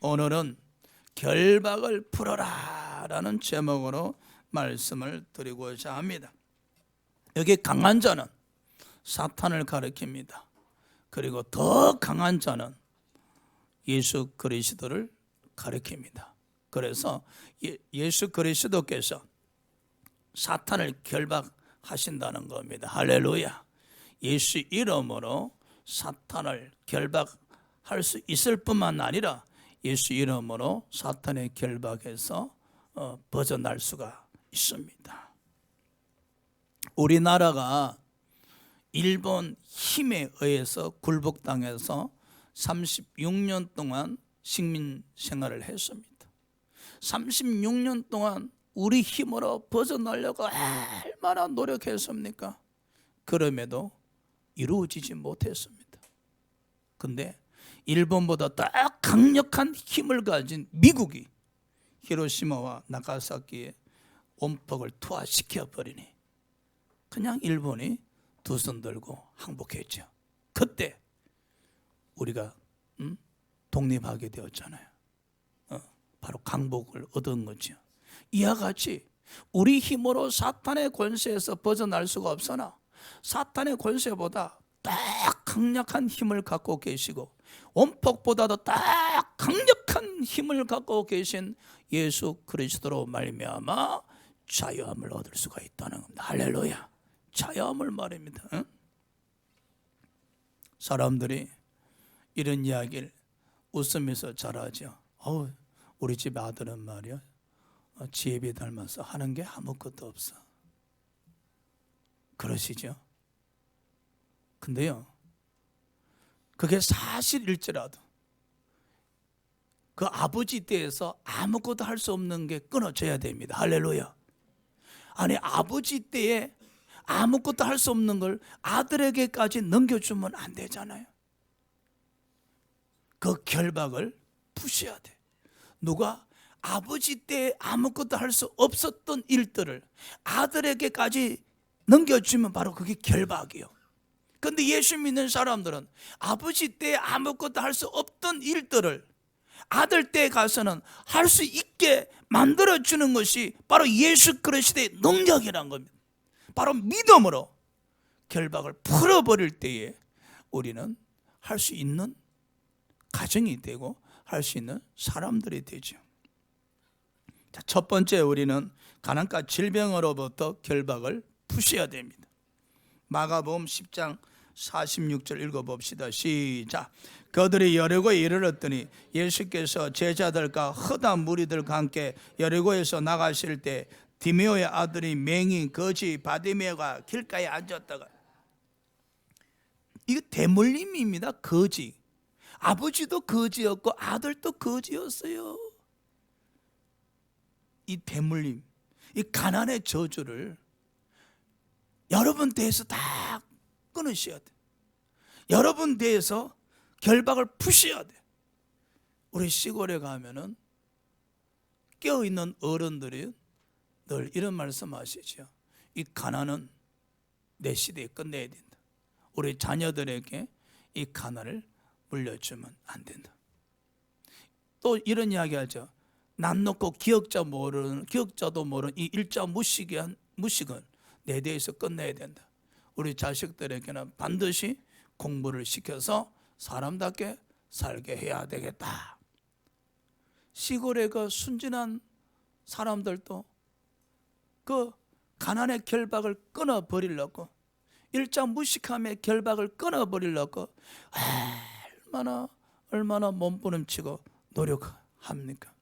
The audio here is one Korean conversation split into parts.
오늘은 결박을 풀어라 라는 제목으로 말씀을 드리고자 합니다. 여기 강한 자는 사탄을 가리킵니다. 그리고 더 강한 자는 예수 그리스도를 가리킵니다. 그래서 예수 그리스도께서 사탄을 결박하신다는 겁니다. 할렐루야. 예수 이름으로 사탄을 결박할 수 있을 뿐만 아니라 예수 이름으로 사탄의 결박에서 벗어날 수가 있습니다. 우리나라가 일본 힘에 의해서 굴복당해서 36년 동안 식민 생활을 했습니다. 36년 동안 우리 힘으로 벗어나려고 얼마나 노력했습니까? 그럼에도 이루어지지 못했습니다. 근데 일본보다 더 강력한 힘을 가진 미국이 히로시마와 나가사키에 원폭을 투하시켜 버리니 그냥 일본이 두 손 들고 항복했죠. 그때 우리가 독립하게 되었잖아요. 바로 강복을 얻은 거죠. 이와 같이 우리 힘으로 사탄의 권세에서 벗어날 수가 없으나 사탄의 권세보다 더 강력한 힘을 갖고 계시고 원폭보다도 더 강력한 힘을 갖고 계신 예수 그리스도로 말미암아 자유함을 얻을 수가 있다는 겁니다. 할렐루야. 자유함을 말입니다. 응? 사람들이 이런 이야기를 웃으면서 잘하죠. 우리 집 아들은 말이야 지혜비 닮아서 하는 게 아무것도 없어. 그러시죠? 근데요, 그게 사실일지라도 그 아버지 때에서 아무것도 할 수 없는 게 끊어져야 됩니다. 할렐루야. 아니, 아버지 때에 아무것도 할 수 없는 걸 아들에게까지 넘겨주면 안 되잖아요. 그 결박을 푸셔야 돼. 누가 아버지 때 아무것도 할 수 없었던 일들을 아들에게까지 넘겨주면 바로 그게 결박이에요. 그런데 예수 믿는 사람들은 아버지 때 아무것도 할 수 없던 일들을 아들 때 가서는 할 수 있게 만들어주는 것이 바로 예수 그리스도의 능력이라는 겁니다. 바로 믿음으로 결박을 풀어버릴 때에 우리는 할 수 있는 가정이 되고 할 수 있는 사람들이 되죠. 자, 첫 번째 우리는 가난과 질병으로부터 결박을 푸셔야 됩니다. 마가복음 10장 46절 읽어봅시다. 시작. 그들이 여리고에 이르렀더니 예수께서 제자들과 허다 무리들과 함께 여리고에서 나가실 때 디메오의 아들이 맹인 거지 바디메오가 길가에 앉았다가, 이거 대물림입니다. 거지. 아버지도 거지였고 아들도 거지였어요. 이 대물림, 이 가난의 저주를 여러분 대해서 다 끊으셔야 돼. 여러분 대해서 결박을 푸셔야 돼. 우리 시골에 가면은 깨어있는 어른들이 늘 이런 말씀하시죠. 이 가난은 내 시대에 끝내야 된다. 우리 자녀들에게 이 가난을 물려주면 안 된다. 또 이런 이야기 하죠. 난 놓고 기억자도 모르는 이 일자 무식은 내 대해서 끝내야 된다. 우리 자식들에게는 반드시 공부를 시켜서 사람답게 살게 해야 되겠다. 시골의 그 순진한 사람들도 그 가난의 결박을 끊어버리려고, 일자 무식함의 결박을 끊어버리려고 얼마나 몸부림치고 노력합니까?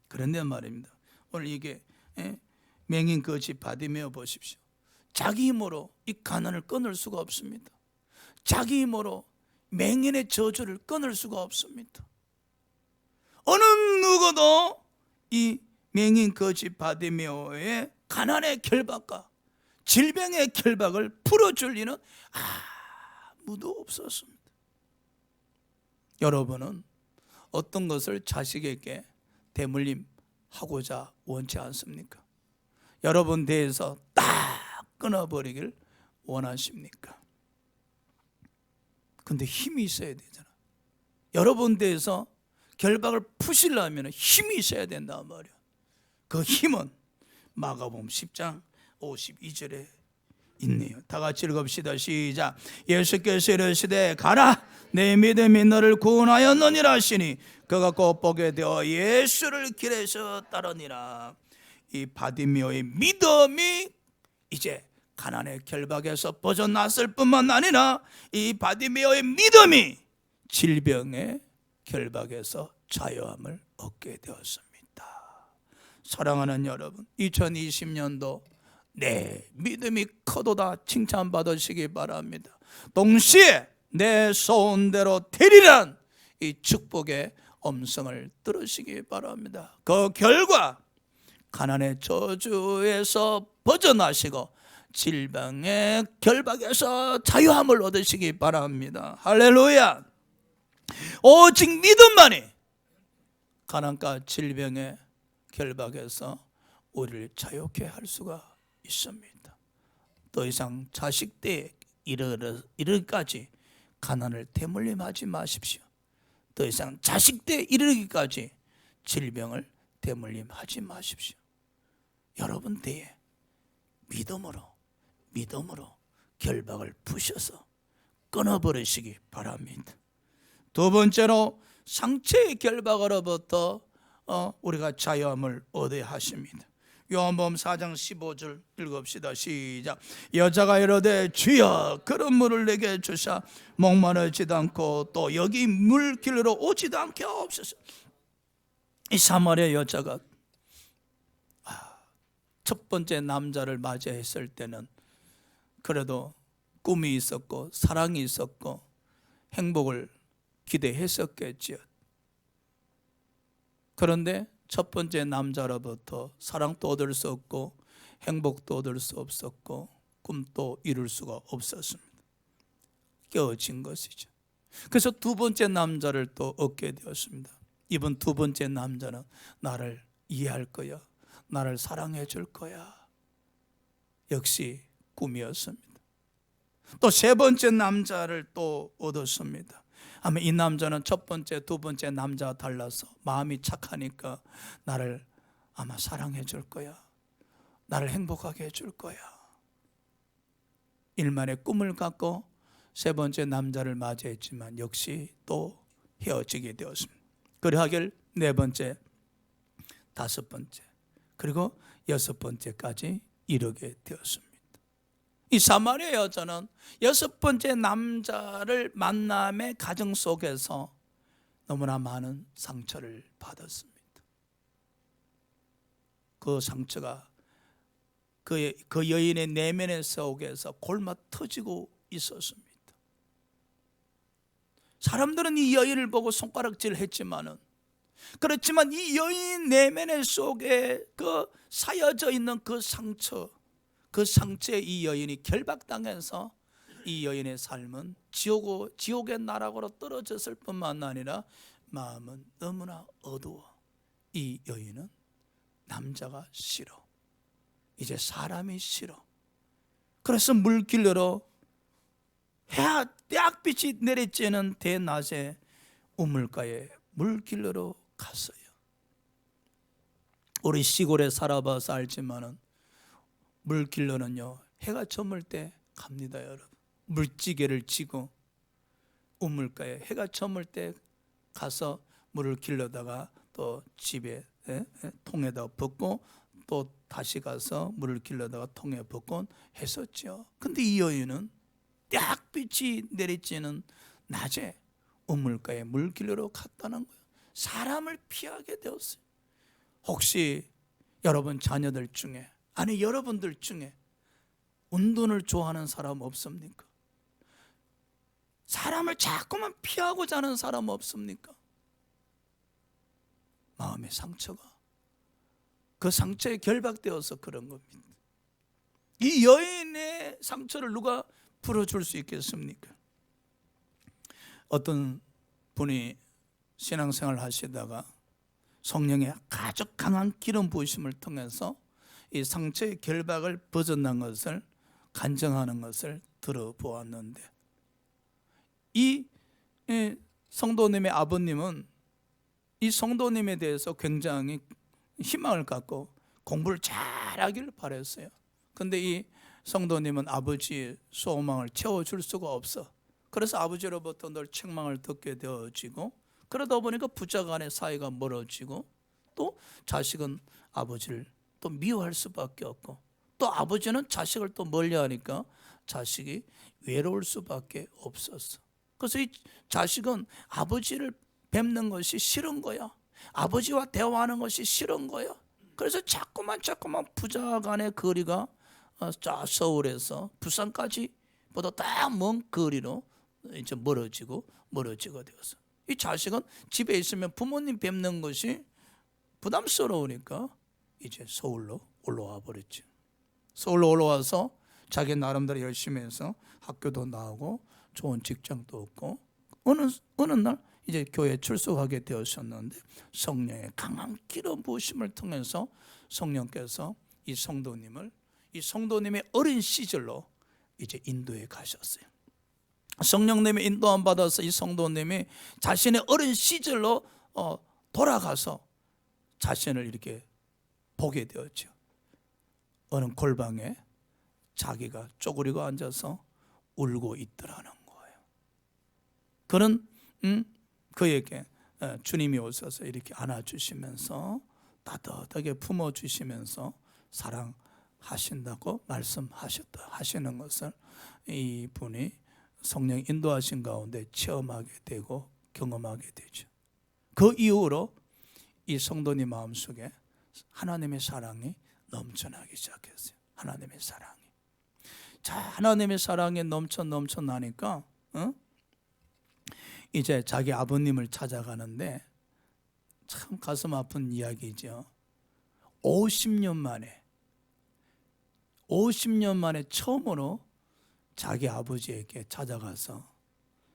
그런데 말입니다. 오늘 이게 맹인 거지 바디메오 보십시오. 자기 힘으로 이 가난을 끊을 수가 없습니다. 자기 힘으로 맹인의 저주를 끊을 수가 없습니다. 어느 누구도 이 맹인 거지 바디메오의 가난의 결박과 질병의 결박을 풀어줄 리는 아무도 없었습니다. 여러분은 어떤 것을 자식에게 대물림하고자 원치 않습니까? 여러분 대해서 딱 끊어버리길 원하십니까? 근데 힘이 있어야 되잖아. 여러분 대해서 결박을 푸시려면 힘이 있어야 된단 말이야. 그 힘은 마가복음 10장 52절에 있네요. 다 같이 읽읍시다. 시작. 예수께서 이르시되 가라, 내 믿음이 너를 구원하였느니라 하시니 그가 곧 보게 되어 예수를 길에서 따르니라. 이 바디메오의 믿음이 이제 가난의 결박에서 벗어났을 뿐만 아니라 이 바디메오의 믿음이 질병의 결박에서 자유함을 얻게 되었습니다. 사랑하는 여러분, 2020년도 내 믿음이 커도다 칭찬받으시기 바랍니다. 동시에 내 소원대로 되리란 이 축복의 음성을 들으시기 바랍니다. 그 결과 가난의 저주에서 벗어나시고 질병의 결박에서 자유함을 얻으시기 바랍니다. 할렐루야. 오직 믿음만이 가난과 질병의 결박에서 우리를 자유케 할 수가 있습니다. 더 이상 자식 때에 이르기까지 가난을 대물림하지 마십시오. 더 이상 자식 때에 이르기까지 질병을 대물림하지 마십시오. 여러분 때에 믿음으로 결박을 푸셔서 끊어버리시기 바랍니다. 두 번째로 상체의 결박으로부터 우리가 자유함을 얻어야 하십니다. 요한복음 4장 15절 읽읍시다. 시작. 여자가 이르되 주여 그런 물을 내게 주사 목마르지도 않고 또 여기 물길로 오지도 않게 하옵소서. 이 사마리아 여자가 첫 번째 남자를 맞이했을 때는 그래도 꿈이 있었고 사랑이 있었고 행복을 기대했었겠지요. 그런데 첫 번째 남자로부터 사랑도 얻을 수 없고 행복도 얻을 수 없었고 꿈도 이룰 수가 없었습니다. 깨어진 것이죠. 그래서 두 번째 남자를 또 얻게 되었습니다. 이번 두 번째 남자는 나를 이해할 거야, 나를 사랑해 줄 거야. 역시 꿈이었습니다. 또 세 번째 남자를 또 얻었습니다. 아마 이 남자는 첫 번째, 두 번째 남자와 달라서 마음이 착하니까 나를 아마 사랑해 줄 거야, 나를 행복하게 해줄 거야. 일만의 꿈을 갖고 세 번째 남자를 맞이했지만 역시 또 헤어지게 되었습니다. 그러하길 네 번째, 다섯 번째, 그리고 여섯 번째까지 이르게 되었습니다. 이 사마리아 여자는 여섯 번째 남자를 만남의 과정 속에서 너무나 많은 상처를 받았습니다. 그 상처가 그 여인의 내면의 속에서 골마 터지고 있었습니다. 사람들은 이 여인을 보고 손가락질 했지만은, 그렇지만 이 여인 내면의 속에 그 사여져 있는 그 상처에 이 여인이 결박당해서 이 여인의 삶은 지옥의 나락으로 떨어졌을 뿐만 아니라 마음은 너무나 어두워. 이 여인은 남자가 싫어, 이제 사람이 싫어. 그래서 물길로 떼약빛이 내리쬐는 대낮에 우물가에 물길로 갔어요. 우리 시골에 살아봐서 알지만은 물길로는요, 해가 저물 때 갑니다. 여러분, 물지개를 지고 우물가에 해가 저물 때 가서 물을 길러다가 또 집에 통에다 붓고 또 다시 가서 물을 길러다가 통에 붓곤 했었죠. 근데 이 여인은 딱 빛이 내리쬐는 낮에 우물가에 물 길러러 갔다는 거예요. 사람을 피하게 되었어요. 혹시 여러분 자녀들 중에, 아니 여러분들 중에 운동을 좋아하는 사람 없습니까? 사람을 자꾸만 피하고자 하는 사람 없습니까? 마음의 상처가, 그 상처에 결박되어서 그런 겁니다. 이 여인의 상처를 누가 풀어줄 수 있겠습니까? 어떤 분이 신앙생활을 하시다가 성령의 아주 강한 기름 부으심을 통해서 이 상처의 결박을 벗어난 것을 간증하는 것을 들어보았는데, 이 성도님의 아버님은 이 성도님에 대해서 굉장히 희망을 갖고 공부를 잘하기를 바랬어요. 근데 이 성도님은 아버지의 소망을 채워줄 수가 없어. 그래서 아버지로부터 늘 책망을 듣게 되어지고, 그러다 보니까 부자 간의 사이가 멀어지고, 또 자식은 아버지를 또 미워할 수밖에 없고, 또 아버지는 자식을 또 멀리하니까 자식이 외로울 수밖에 없었어. 그래서 이 자식은 아버지를 뵙는 것이 싫은 거야. 아버지와 대화하는 것이 싫은 거야. 그래서 자꾸만 부자 간의 거리가 서울에서 부산까지 보다 딱 먼 거리로 이제 멀어지고 되었어. 이 자식은 집에 있으면 부모님 뵙는 것이 부담스러우니까 이제 서울로 올라와 버렸지. 서울로 올라와서 자기 나름대로 열심히 해서 학교도 나오고 좋은 직장도 얻고, 어느 날 이제 교회에 출석하게 되었었는데, 성령의 강한 기름 부으심을 통해서 성령께서 이 성도님의 어린 시절로 이제 인도에 가셨어요. 성령님의 인도함 받아서 이 성도님이 자신의 어린 시절로 돌아가서 자신을 이렇게 보게 되었죠. 어느 골방에 자기가 쪼그리고 앉아서 울고 있더라는 거예요. 그는 그에게 주님이 오셔서 이렇게 안아주시면서 따뜻하게 품어주시면서 사랑하신다고 하시는 것을 이분이 성령 인도하신 가운데 체험하게 되고 경험하게 되죠. 그 이후로 이 성도님 마음속에 하나님의 사랑이 넘쳐나기 시작했어요. 하나님의 사랑이. 자, 하나님의 사랑이 넘쳐나니까 이제 자기 아버님을 찾아가는데, 참 가슴 아픈 이야기죠. 50년 만에 처음으로 자기 아버지에게 찾아가서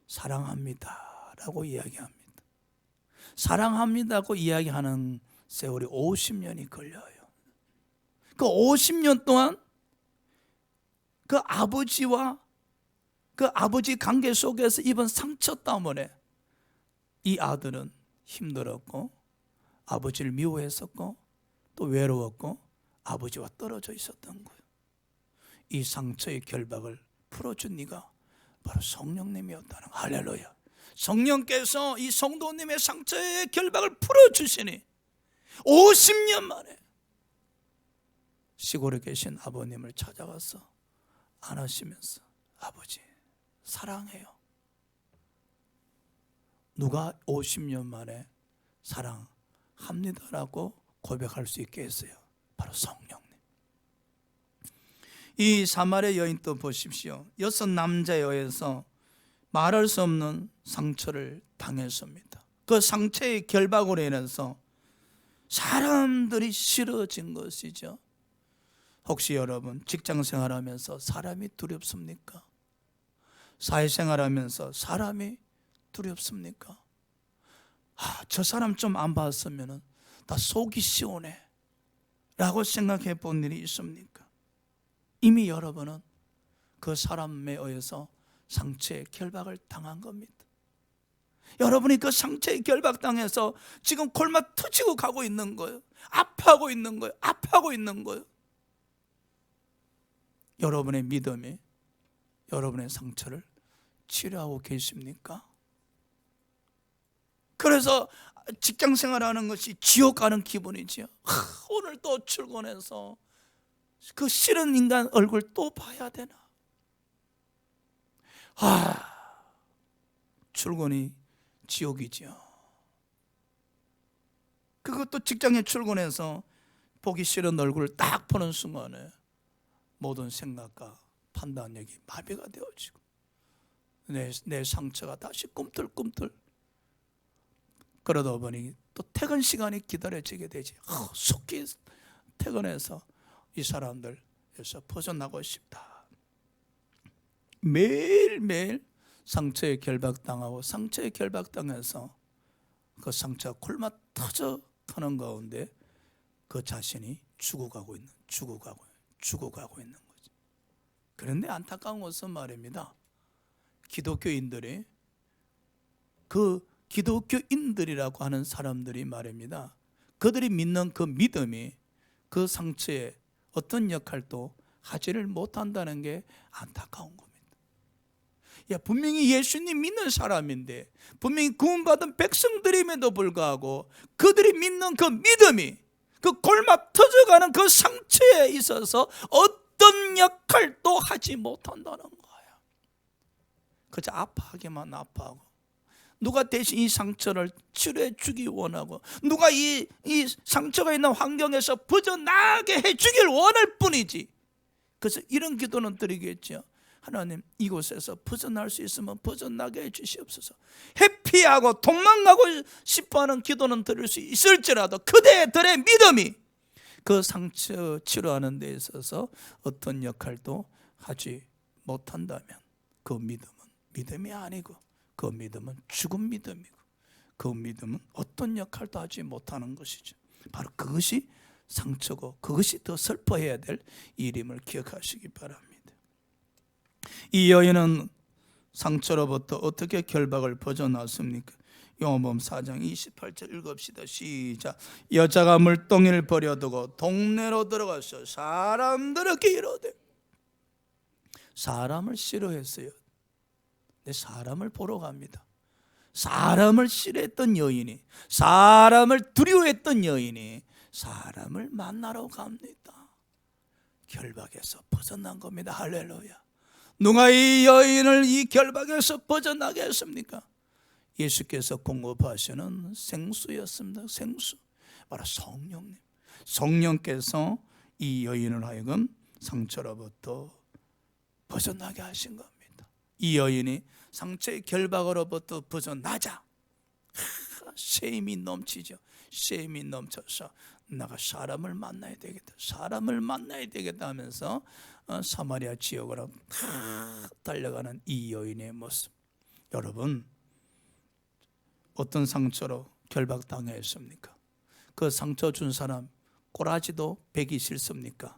사랑합니다 라고 이야기합니다. 사랑합니다고 이야기하는 세월이 50년이 걸려요. 그 50년 동안 그 아버지와 그 아버지 관계 속에서 입은 상처 때문에 이 아들은 힘들었고, 아버지를 미워했었고, 또 외로웠고, 아버지와 떨어져 있었던 거예요. 이 상처의 결박을 풀어준 네가 바로 성령님이었다는 거. 할렐루야. 성령께서 이 성도님의 상처의 결박을 풀어주시니 50년 만에 시골에 계신 아버님을 찾아가서 안으시면서, 아버지 사랑해요. 누가 50년 만에 사랑합니다라고 고백할 수 있게 했어요? 바로 성령님. 이 사마리아 여인도 보십시오. 6 남자에 의해서 말할 수 없는 상처를 당했습니다. 그 상처의 결박으로 인해서 사람들이 싫어진 것이죠. 혹시 여러분 직장 생활하면서 사람이 두렵습니까? 사회생활하면서 사람이 두렵습니까? 저 사람 좀 안 봤으면 다 속이 시원해 라고 생각해 본 일이 있습니까? 이미 여러분은 그 사람에 의해서 상처의 결박을 당한 겁니다. 여러분이 그 상처의 결박당해서 지금 골마 터지고 가고 있는 거예요. 아파하고 있는 거예요. 여러분의 믿음이 여러분의 상처를 치료하고 계십니까? 그래서 직장 생활하는 것이 지옥 가는 기분이지요. 오늘 또 출근해서 그 싫은 인간 얼굴 또 봐야 되나? 출근이 지옥이지요. 그것도 직장에 출근해서 보기 싫은 얼굴을 딱 보는 순간에 모든 생각과 판단력이 마비가 되어지고 내 상처가 다시 꿈틀꿈틀. 그러다 보니 또 퇴근 시간이 기다려지게 되지. 속히 퇴근해서 이 사람들에서 벗어나고 싶다. 매일매일 상처에 결박당하고 상처에 결박당해서 그 상처가 골마 터져 가는 가운데 그 자신이 죽어가고 있는 거지. 그런데 안타까운 것은 말입니다. 기독교인들이 그 기독교인들이라고 하는 사람들이 말입니다. 그들이 믿는 그 믿음이 그 상처에 어떤 역할도 하지를 못한다는 게 안타까운 겁니다. 분명히 예수님 믿는 사람인데, 분명히 구원받은 백성들임에도 불구하고 그들이 믿는 그 믿음이 그 골막 터져가는 그 상처에 있어서 어떤 역할도 하지 못한다는 거예요. 그저 아파하기만 아파하고, 누가 대신 이 상처를 치료해 주기 원하고, 누가 이 상처가 있는 환경에서 벗어나게 해 주길 원할 뿐이지. 그래서 이런 기도는 드리겠죠. 하나님, 이곳에서 벗어날 수 있으면 벗어나게 해 주시옵소서. 회피하고 도망가고 싶어하는 기도는 드릴 수 있을지라도 그대들의 믿음이 그 상처 치료하는 데 있어서 어떤 역할도 하지 못한다면 그 믿음은 믿음이 아니고, 그 믿음은 죽은 믿음이고, 그 믿음은 어떤 역할도 하지 못하는 것이죠. 바로 그것이 상처고, 그것이 더 슬퍼해야 될 일임을 기억하시기 바랍니다. 이 여인은 상처로부터 어떻게 결박을 벗어났습니까? 요한복음 4장 28절 읽읍시다. 시작. 여자가 물동이를 버려두고 동네로 들어가서 사람들에게 이르되. 사람을 싫어했어요. 근데 사람을 보러 갑니다. 사람을 싫어했던 여인이, 사람을 두려워했던 여인이 사람을 만나러 갑니다. 결박에서 벗어난 겁니다. 할렐루야. 누가 이 여인을 이 결박에서 벗어나게 했습니까? 예수께서 공급하시는 생수였습니다. 생수, 바로 성령님. 성령께서 이 여인을 하여금 상처로부터 벗어나게 하신 겁니다. 이 여인이 상처의 결박으로부터 벗어나자 쉐임이 넘치죠. 쉐임이 넘쳐서 내가 사람을 만나야 되겠다, 사람을 만나야 되겠다 하면서 사마리아 지역으로 달려가는 이 여인의 모습. 여러분, 어떤 상처로 결박당했습니까? 그 상처 준 사람 꼬라지도 베기 싫습니까?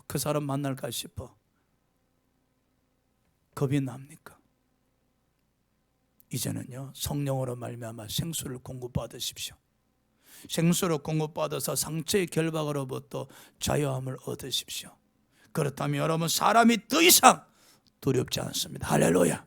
그 사람 만날까 싶어 겁이 납니까? 이제는요, 성령으로 말미암아 생수를 공급받으십시오. 생수를 공급받아서 상처의 결박으로부터 자유함을 얻으십시오. 그렇다면 여러분, 사람이 더 이상 두렵지 않습니다. 할렐루야.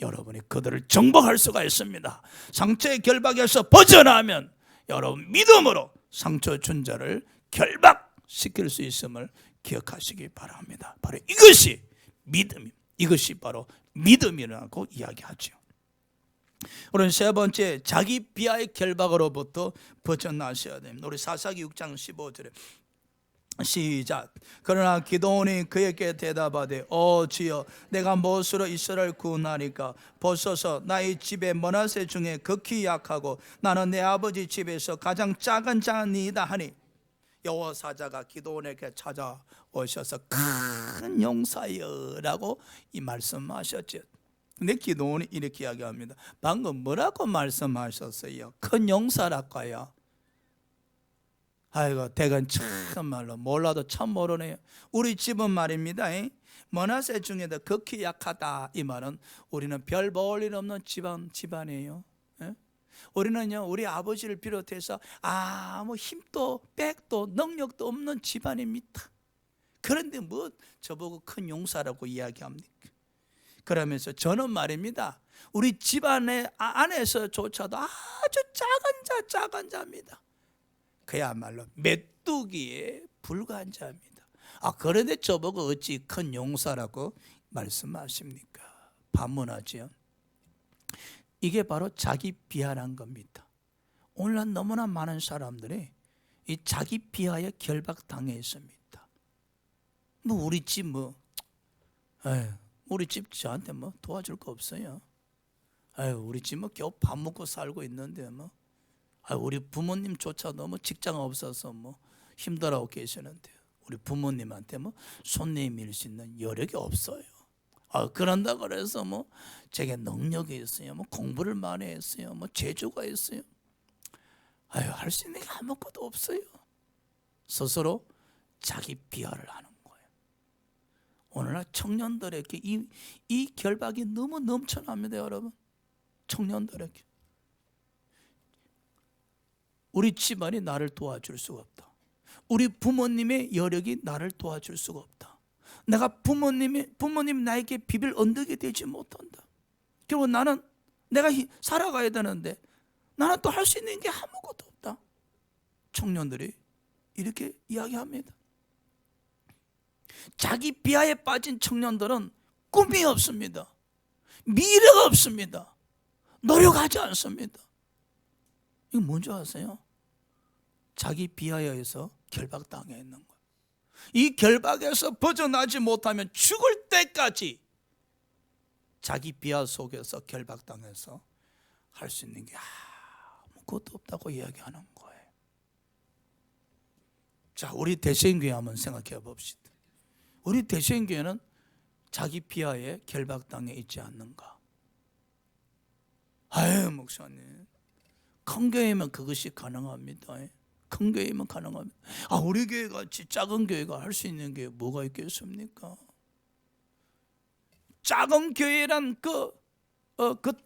여러분이 그들을 정복할 수가 있습니다. 상처의 결박에서 벗어나면 여러분 믿음으로 상처 준 자를 결박시킬 수 있음을 기억하시기 바랍니다. 바로 이것이 믿음입니다. 이것이 바로 믿음이라고 이야기하죠. 우리는 세 번째, 자기 비하의 결박으로부터 벗어나셔야 됩니다. 우리 사사기 6장 15절에 시작. 그러나 기드온이 그에게 대답하되 주여, 내가 무엇으로 이스라엘 구원하리까? 보소서, 나의 집에 므낫세 중에 극히 약하고 나는 내 아버지 집에서 가장 작은 자니이다 하니, 여호와 사자가 기드온에게 찾아오셔서 큰 용사여라고 이 말씀하셨죠. 근데 기드온이 이렇게 이야기합니다. 방금 뭐라고 말씀하셨어요? 큰 용사랄까요? 아이고, 대간 참말로 몰라도 참 모르네요. 우리 집은 말입니다, 므낫세 중에도 극히 약하다. 이 말은 우리는 별 볼 일 없는 집안이에요. 우리는요, 우리 아버지를 비롯해서 아무 힘도 백도 능력도 없는 집안입니다. 그런데 뭐 저보고 큰 용사라고 이야기합니까? 그러면서 저는 말입니다, 우리 집안의 안에서조차도 아주 작은 자입니다. 그야말로 메뚜기에 불과한 자입니다. 그런데 저보고 어찌 큰 용사라고 말씀하십니까? 반문하지요. 이게 바로 자기 비하란 겁니다. 오늘날 너무나 많은 사람들이 이 자기 비하에 결박당해 있습니다. 우리 집 우리 집 저한테 도와줄 거 없어요. 우리 집 겨우 밥 먹고 살고 있는데 우리 부모님조차 너무 직장 없어서 힘들어하고 계시는데 우리 부모님한테 손님일 수 있는 여력이 없어요. 그런다 그래서 제게 능력이 있어요, 공부를 많이 했어요, 재주가 있어요. 할 수 있는 게 아무것도 없어요. 스스로 자기 비하를 하는 거예요. 오늘날 청년들에게 이 결박이 너무 넘쳐납니다, 여러분. 청년들에게 우리 집안이 나를 도와줄 수가 없다. 우리 부모님의 여력이 나를 도와줄 수가 없다. 내가 부모님 나에게 비빌 언덕이 되지 못한다. 결국 나는 내가 살아가야 되는데 나는 또 할 수 있는 게 아무것도 없다. 청년들이 이렇게 이야기합니다. 자기 비하에 빠진 청년들은 꿈이 없습니다. 미래가 없습니다. 노력하지 않습니다. 이거 뭔지 아세요? 자기 비하에 의해서 결박당해 있는 거예요. 이 결박에서 벗어나지 못하면 죽을 때까지 자기 비하 속에서 결박당해서 할 수 있는 게 아무것도 없다고 이야기하는 거예요. 자, 우리 대세인교회 한번 생각해 봅시다. 우리 대세인교회는 자기 비하에 결박당해 있지 않는가? 아유, 목사님, 큰 교회면 그것이 가능합니다. 큰 교회면 가능합니다. 우리 교회 같이 작은 교회가 할 수 있는 게 뭐가 있겠습니까? 작은 교회란 그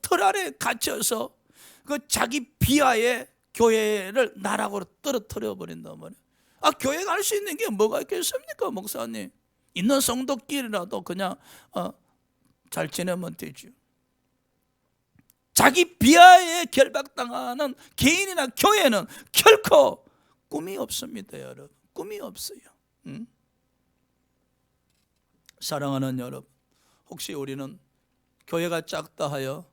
틀 아래 갇혀서 그 자기 비하에 교회를 나락으로 떨어뜨려 버린단 말이에요. 교회가 할 수 있는 게 뭐가 있겠습니까, 목사님? 있는 성도끼리라도 그냥 잘 지내면 되죠. 자기 비하에 결박당하는 개인이나 교회는 결코 꿈이 없습니다, 여러분. 꿈이 없어요. 사랑하는 여러분, 혹시 우리는 교회가 작다 하여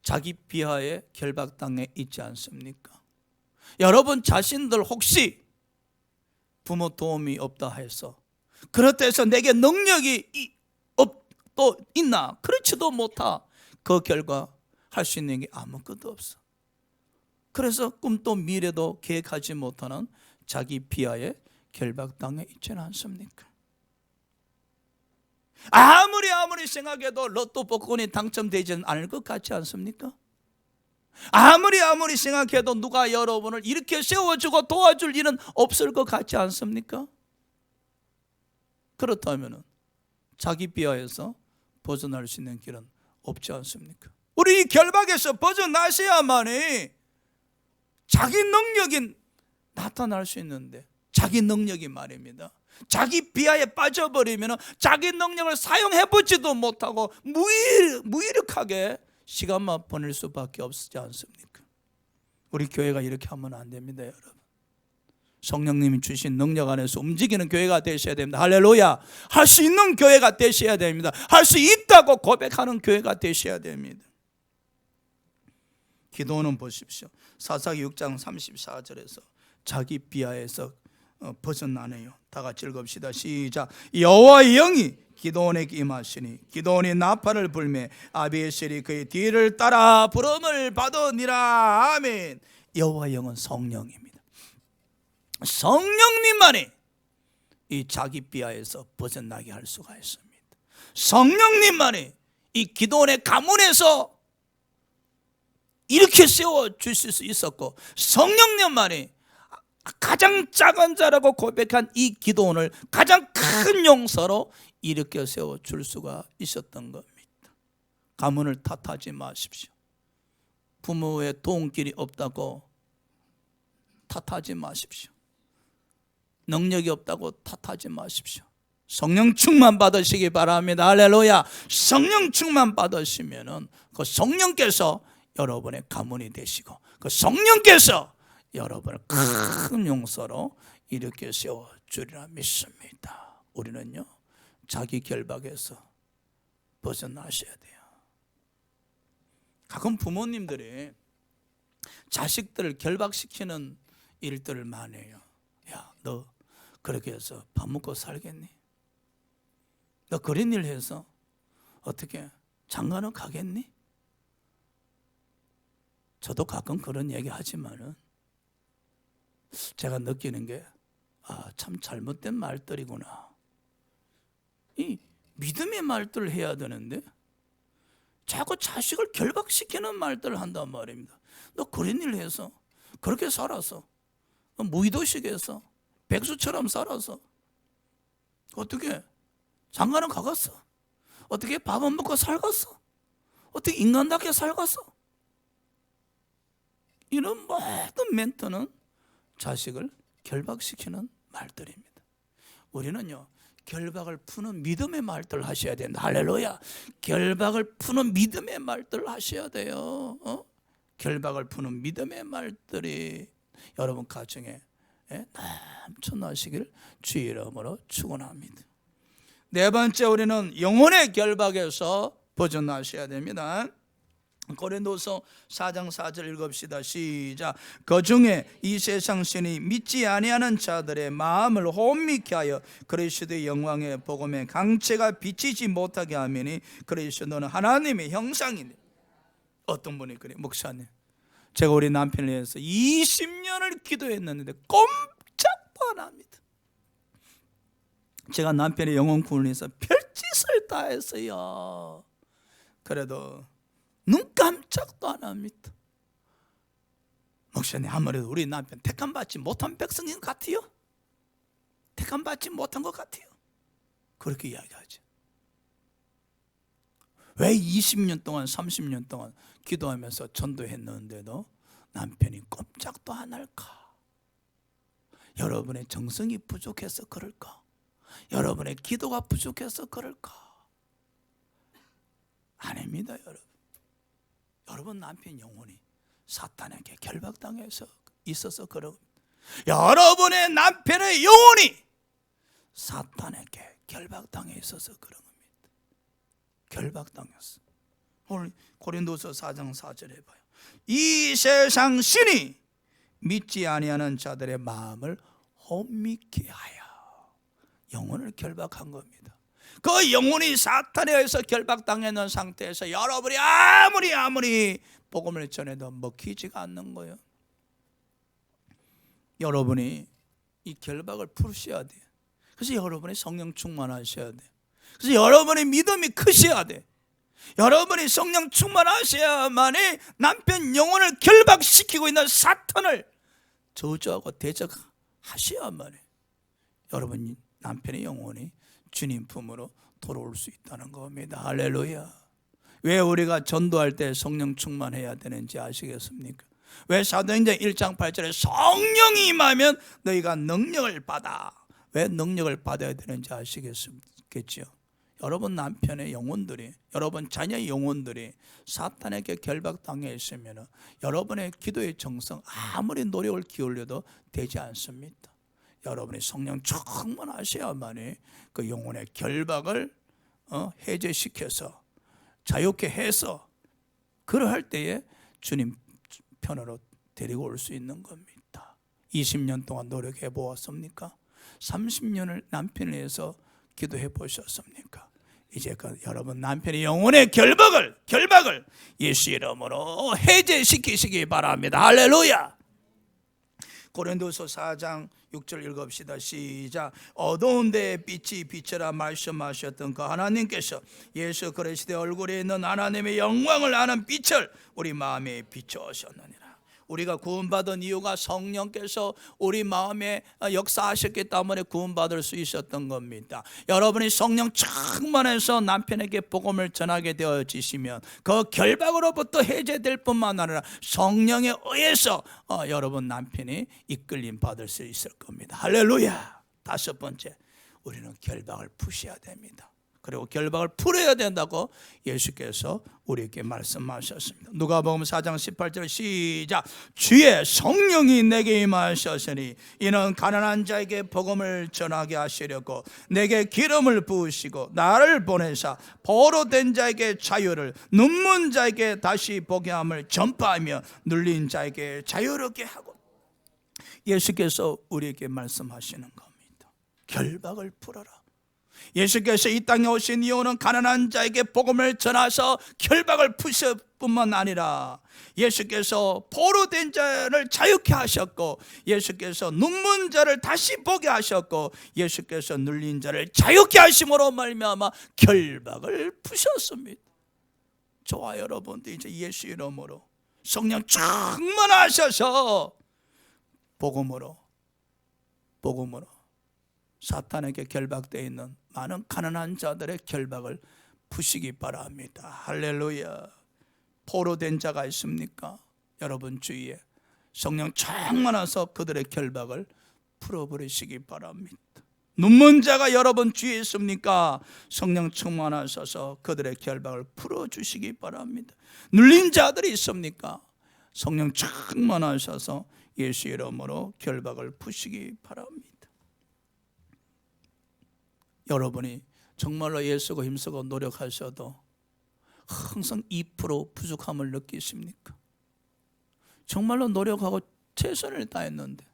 자기 비하에 결박당해 있지 않습니까? 여러분 자신들 혹시 부모 도움이 없다 해서 그렇다 해서 내게 능력이 또 있나? 그렇지도 못하. 그 결과 할 수 있는 게 아무것도 없어. 그래서 꿈도 미래도 계획하지 못하는 자기 비하에 결박당해 있지는 않습니까? 아무리 생각해도 로또 복권이 당첨되지는 않을 것 같지 않습니까? 아무리 생각해도 누가 여러분을 이렇게 세워주고 도와줄 일은 없을 것 같지 않습니까? 그렇다면 자기 비하에서 벗어날 수 있는 길은 없지 않습니까? 우리 이 결박에서 벗어나셔야만이 자기 능력이 나타날 수 있는데, 자기 능력이 말입니다, 자기 비하에 빠져버리면 자기 능력을 사용해보지도 못하고 무기력하게 시간만 보낼 수밖에 없지 않습니까? 우리 교회가 이렇게 하면 안 됩니다, 여러분. 성령님이 주신 능력 안에서 움직이는 교회가 되셔야 됩니다. 할렐루야. 할 수 있는 교회가 되셔야 됩니다. 할 수 있다고 고백하는 교회가 되셔야 됩니다. 기도는 보십시오. 사사기 6장 34절에서 자기 비하에서 벗어나네요. 다 같이 읽읍시다. 시작. 여호와의 영이 기드온에게 임하시니 기드온이 나팔을 불매 아비에셀이 그의 뒤를 따라 부름을 받으니라. 아멘. 여호와의 영은 성령입니다. 성령님만이 이 자기 비하에서 벗어나게 할 수가 있습니다. 성령님만이 이 기드온의 가문에서 이렇게 세워주실 수 있었고, 성령님만이 가장 작은 자라고 고백한 이 기드온을 가장 큰 용서로 이렇게 세워줄 수가 있었던 겁니다. 가문을 탓하지 마십시오. 부모의 도움길이 없다고 탓하지 마십시오. 능력이 없다고 탓하지 마십시오. 성령 충만 받으시기 바랍니다. 할렐루야. 성령 충만 받으시면은 그 성령께서 여러분의 가문이 되시고, 그 성령께서 여러분을 큰 용서로 이렇게 세워주리라 믿습니다. 우리는요, 자기 결박에서 벗어나셔야 돼요. 가끔 부모님들이 자식들을 결박시키는 일들을 많이 해요. 야, 너 그렇게 해서 밥 먹고 살겠니? 너 그런 일 해서 어떻게 장가는 가겠니? 저도 가끔 그런 얘기 하지만은 제가 느끼는 게 참 잘못된 말들이구나. 이 믿음의 말들을 해야 되는데 자꾸 자식을 결박시키는 말들을 한단 말입니다. 너 그런 일 해서 그렇게 살아서 무의도식해서 백수처럼 살아서 어떻게 장가는 가겠어? 어떻게 밥은 먹고 살겠어? 어떻게 인간답게 살겠어? 이런 모든 멘트는 자식을 결박시키는 말들입니다. 우리는요, 결박을 푸는 믿음의 말들 하셔야 된다. 할렐루야. 결박을 푸는 믿음의 말들 하셔야 돼요. 결박을 푸는 믿음의 말들이 여러분 가정에 넘쳐나시길 주의 이름으로 축원합니다. 네 번째, 우리는 영혼의 결박에서 벗어나셔야 됩니다. 고린도서 4장 4절 읽읍시다. 시작. 그중에 이 세상 신이 믿지 아니하는 자들의 마음을 혼미케 하여 그리스도의 영광의 복음의 강체가 비치지 못하게 하매니 그리스도는 하나님의 형상이니. 어떤 분이 그래, 목사님, 제가 우리 남편을 위해서 20년을 기도했는데 꼼짝도 안 합니다. 제가 남편의 영혼 구원을 위해서 별짓을 다 했어요. 그래도 눈 깜짝도 안 합니다. 목사님, 아무래도 우리 남편 택함받지 못한 백성인 것 같아요. 택함받지 못한 것 같아요. 그렇게 이야기하죠. 왜 20년 동안 30년 동안 기도하면서 전도했는데도 남편이 꼼짝도 안 할까? 여러분의 정성이 부족해서 그럴까? 여러분의 기도가 부족해서 그럴까? 아닙니다. 여러분 남편 영혼이 사탄에게 결박당해서 있어서 그런, 여러분의 남편의 영혼이 사탄에게 결박당해 있어서 그런 겁니다. 결박당했어. 오늘 고린도서 4장 4절에 봐요. 이 세상 신이 믿지 아니하는 자들의 마음을 혼미케 하여 영혼을 결박한 겁니다. 그 영혼이 사탄에 의해서 결박당했는 상태에서 여러분이 아무리 복음을 전해도 먹히지가 않는 거예요. 여러분이 이 결박을 푸셔야 돼요. 그래서 여러분이 성령 충만하셔야 돼요. 그래서 여러분의 믿음이 크셔야 돼요. 여러분이 성령 충만하셔야만이 남편 영혼을 결박시키고 있는 사탄을 저주하고 대적하셔야만이 여러분 남편의 영혼이 주님 품으로 돌아올 수 있다는 겁니다. 할렐루야. 왜 우리가 전도할 때 성령 충만해야 되는지 아시겠습니까? 왜 사도행전 1장 8절에 성령이 임하면 너희가 능력을 받아. 왜 능력을 받아야 되는지 아시겠죠? 여러분 남편의 영혼들이, 여러분 자녀의 영혼들이 사탄에게 결박당해 있으면 여러분의 기도의 정성 아무리 노력을 기울여도 되지 않습니다. 여러분이 성령 충만하셔야만이 그 영혼의 결박을 해제시켜서 자유케 해서 그러할 때에 주님 편으로 데리고 올 수 있는 겁니다. 20년 동안 노력해 보았습니까? 30년을 남편을 위해서 기도해 보셨습니까? 이제 그 여러분 남편의 영혼의 결박을 예수 이름으로 해제시키시기 바랍니다. 할렐루야. 고린도서 4장 6절 읽읍시다. 시작. 어두운 데에 빛이 비쳐라 말씀하셨던 그 하나님께서 예수 그리스도의 얼굴에 있는 하나님의 영광을 아는 빛을 우리 마음에 비추셨느니라. 우리가 구원받은 이유가 성령께서 우리 마음에 역사하셨기 때문에 구원받을 수 있었던 겁니다. 여러분이 성령 충만해서 남편에게 복음을 전하게 되어지시면 그 결박으로부터 해제될 뿐만 아니라 성령에 의해서 여러분 남편이 이끌림 받을 수 있을 겁니다. 할렐루야. 다섯 번째, 우리는 결박을 푸셔야 됩니다. 그리고 결박을 풀어야 된다고 예수께서 우리에게 말씀하셨습니다. 누가복음 4장 18절 시작. 주의 성령이 내게 임하셨으니 이는 가난한 자에게 복음을 전하게 하시려고 내게 기름을 부으시고 나를 보내사 포로된 자에게 자유를, 눈먼 자에게 다시 보게 함을 전파하며 눌린 자에게 자유롭게 하고. 예수께서 우리에게 말씀하시는 겁니다. 결박을 풀어라. 예수께서 이 땅에 오신 이유는 가난한 자에게 복음을 전하셔 결박을 푸실 뿐만 아니라 예수께서 포로된 자를 자유케 하셨고, 예수께서 눈먼 자를 다시 보게 하셨고, 예수께서 눌린 자를 자유케 하심으로 말미암아 결박을 푸셨습니다. 저와 여러분도 이제 예수 이름으로 성령 충만하셔서 복음으로 사탄에게 결박되어 있는 많은 가난한 자들의 결박을 푸시기 바랍니다. 할렐루야. 포로된 자가 있습니까? 여러분 주위에 성령 충만하셔서 그들의 결박을 풀어버리시기 바랍니다. 눈먼 자가 여러분 주위에 있습니까? 성령 충만하셔서 그들의 결박을 풀어주시기 바랍니다. 눌린 자들이 있습니까? 성령 충만하셔서 예수 이름으로 결박을 푸시기 바랍니다. 여러분이 정말로 예수고 힘쓰고 노력하셔도 항상 2% 부족함을 느끼십니까? 정말로 노력하고 최선을 다했는데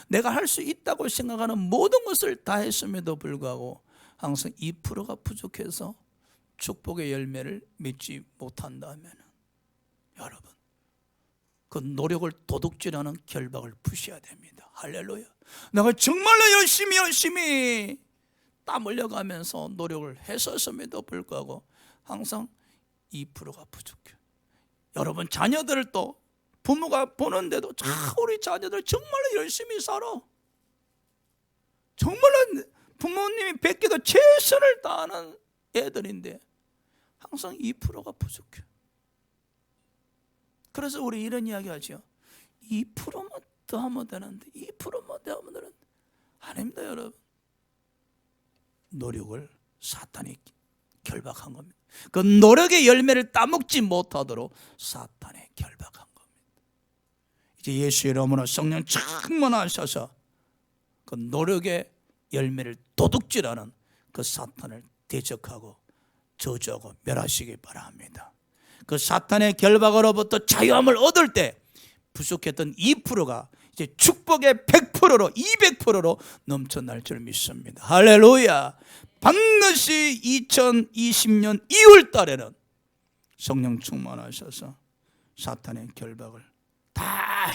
내가 할 수 있다고 생각하는 모든 것을 다했음에도 불구하고 항상 2%가 부족해서 축복의 열매를 맺지 못한다면 여러분 그 노력을 도둑질하는 결박을 푸셔야 됩니다. 할렐루야. 내가 정말로 열심히 땀 흘려가면서 노력을 했었음에도 불구하고 항상 2%가 부족해요. 여러분 자녀들을 또 부모가 보는데도 우리 자녀들 정말로 열심히 살아. 정말로 부모님이 뵙기도 최선을 다하는 애들인데 항상 2%가 부족해. 그래서 우리 이런 이야기 하죠. 2%만 더 하면 되는데 2%만 더 하면 되는데 아닙니다 여러분. 노력을 사탄이 결박한 겁니다. 그 노력의 열매를 따먹지 못하도록 사탄이 결박한 겁니다. 이제 예수 이름으로 성령 충만하셔서 그 노력의 열매를 도둑질하는 그 사탄을 대적하고 저주하고 멸하시기 바랍니다. 그 사탄의 결박으로부터 자유함을 얻을 때 부족했던 2%가 이제 축복의 100%로 200%로 넘쳐날 줄 믿습니다. 할렐루야. 반드시 2020년 2월 달에는 성령 충만하셔서 사탄의 결박을 다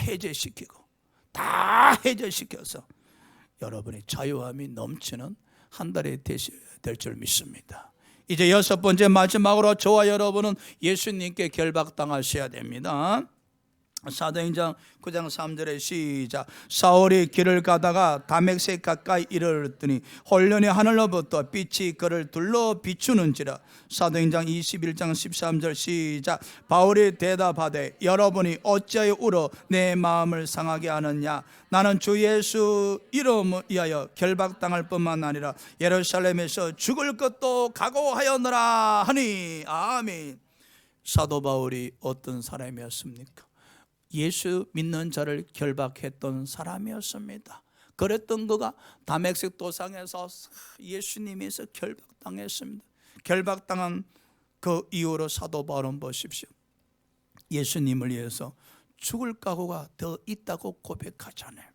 해제시켜서 여러분의 자유함이 넘치는 한 달이 되셔야 될 줄 믿습니다. 이제 6번째 마지막으로 저와 여러분은 예수님께 결박당하셔야 됩니다. 사도행전 9장 3절에 시작. 사울이 길을 가다가 다메섹 가까이 이르렀더니 홀련히 하늘로부터 빛이 그를 둘러 비추는지라. 사도행전 21장 13절 시작. 바울이 대답하되 여러분이 어찌하여 울어 내 마음을 상하게 하느냐. 나는 주 예수 이름을 위하여 결박당할 뿐만 아니라 예루살렘에서 죽을 것도 각오하였노라 하니. 아멘. 사도 바울이 어떤 사람이었습니까? 예수 믿는 자를 결박했던 사람이었습니다. 그랬던 그가 다메섹 도상에서 예수님에서 결박당했습니다. 결박당한 그 이후로 사도 바울은 보십시오. 예수님을 위해서 죽을 각오가 더 있다고 고백하잖아요.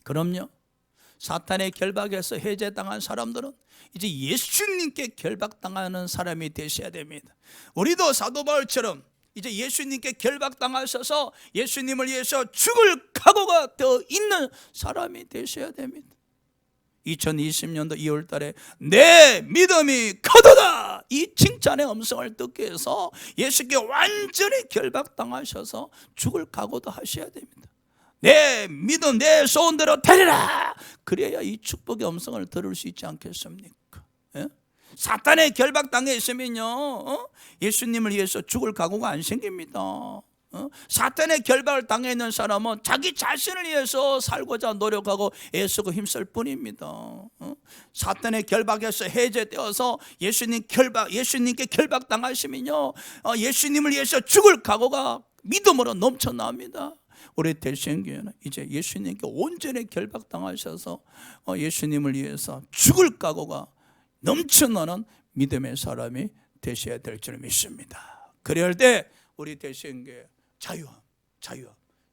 그럼요. 사탄의 결박에서 해제당한 사람들은 이제 예수님께 결박당하는 사람이 되셔야 됩니다. 우리도 사도 바울처럼 이제 예수님께 결박당하셔서 예수님을 위해서 죽을 각오가 더 있는 사람이 되셔야 됩니다. 2020년도 2월 달에 내 믿음이 크도다 이 칭찬의 음성을 듣기 위해서 예수께 완전히 결박당하셔서 죽을 각오도 하셔야 됩니다. 내 믿음 내 소원대로 되리라. 그래야 이 축복의 음성을 들을 수 있지 않겠습니까? 예? 사탄의 결박당해 있으면요 예수님을 위해서 죽을 각오가 안 생깁니다. 사탄의 결박을 당해 있는 사람은 자기 자신을 위해서 살고자 노력하고 애쓰고 힘쓸 뿐입니다. 사탄의 결박에서 해제되어서 예수님께 결박당하시면요 예수님을 위해서 죽을 각오가 믿음으로 넘쳐납니다. 우리 대신교회는 이제 예수님께 온전히 결박당하셔서 예수님을 위해서 죽을 각오가 넘쳐나는 믿음의 사람이 되셔야 될 줄 믿습니다. 그럴 때 우리 대신교회 자유함,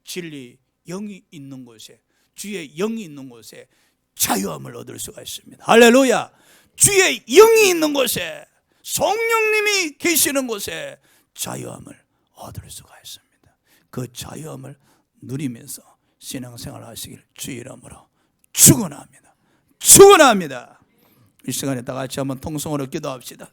진리, 영이 있는 곳에, 주의 영이 있는 곳에 자유함을 얻을 수가 있습니다. 할렐루야. 주의 영이 있는 곳에, 성령님이 계시는 곳에 자유함을 얻을 수가 있습니다. 그 자유함을 누리면서 신앙생활 하시길 주의 이름으로 축원합니다. 이 시간에 다 같이 한번 통성으로 기도합시다.